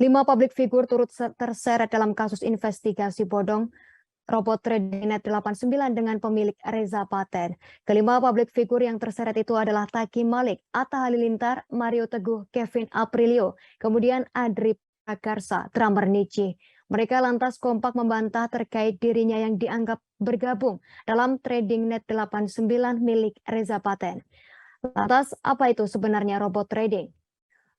5 publik figur turut terseret dalam kasus investigasi bodong robot trading Net89 dengan pemilik Reza Paten. Kelima publik figur yang terseret itu adalah Taki Malik, Atta Halilintar, Mario Teguh, Kevin Aprilio, kemudian Adri Prakarsa, drummer Nici. Mereka lantas kompak membantah terkait dirinya yang dianggap bergabung dalam trading Net89 milik Reza Paten. Lantas, apa itu sebenarnya robot trading?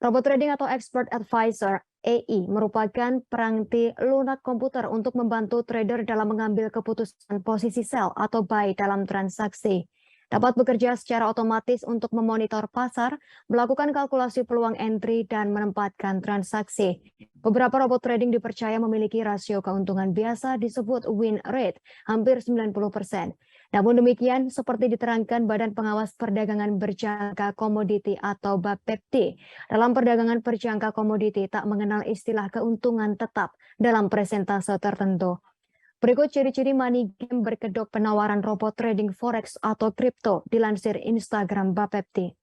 Robot trading atau Expert Advisor (AI) merupakan peranti lunak komputer untuk membantu trader dalam mengambil keputusan posisi sell atau buy dalam transaksi. Dapat bekerja secara otomatis untuk memonitor pasar, melakukan kalkulasi peluang entry, dan menempatkan transaksi. Beberapa robot trading dipercaya memiliki rasio keuntungan biasa disebut win rate, hampir 90%. Namun demikian, seperti diterangkan Badan Pengawas Perdagangan Berjangka Komoditi atau BAPEPT, dalam perdagangan berjangka komoditi tak mengenal istilah keuntungan tetap dalam persentase tertentu. Berikut ciri-ciri money game berkedok penawaran robot trading forex atau kripto dilansir Instagram BAPEPT.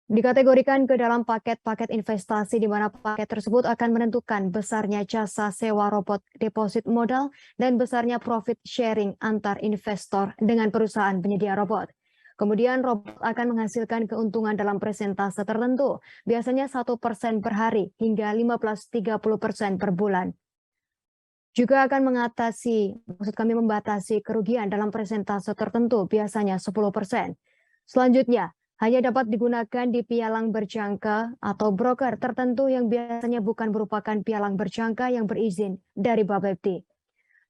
Dikategorikan ke dalam paket-paket investasi di mana paket tersebut akan menentukan besarnya jasa sewa robot deposit modal dan besarnya profit sharing antar investor dengan perusahaan penyedia robot. Kemudian robot akan menghasilkan keuntungan dalam persentase tertentu, biasanya 1% per hari hingga 15-30% per bulan. Juga akan membatasi kerugian dalam persentase tertentu, biasanya 10%. Selanjutnya, hanya dapat digunakan di pialang berjangka atau broker tertentu yang biasanya bukan merupakan pialang berjangka yang berizin dari BAPEPT.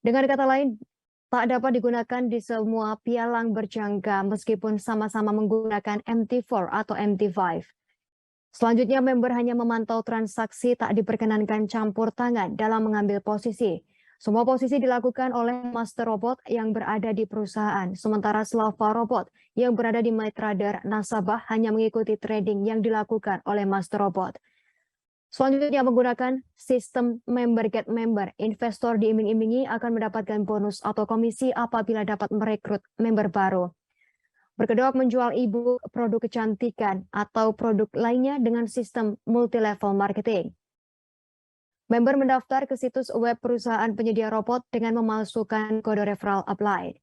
Dengan kata lain, tak dapat digunakan di semua pialang berjangka meskipun sama-sama menggunakan MT4 atau MT5. Selanjutnya, member hanya memantau transaksi, tak diperkenankan campur tangan dalam mengambil posisi. Semua posisi dilakukan oleh master robot yang berada di perusahaan, sementara Slava robot yang berada di MyTrader nasabah hanya mengikuti trading yang dilakukan oleh master robot. Selanjutnya menggunakan sistem member get member, investor diiming-imingi akan mendapatkan bonus atau komisi apabila dapat merekrut member baru. Berkedok menjual e-book, produk kecantikan, atau produk lainnya dengan sistem multi-level marketing. Member mendaftar ke situs web perusahaan penyedia robot dengan memalsukan kode referral applied.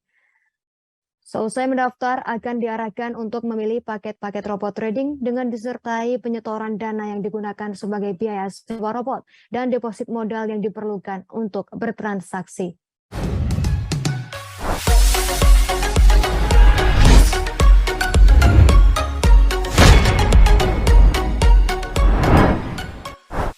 Selesai mendaftar, akan diarahkan untuk memilih paket-paket robot trading dengan disertai penyetoran dana yang digunakan sebagai biaya sewa robot dan deposit modal yang diperlukan untuk bertransaksi.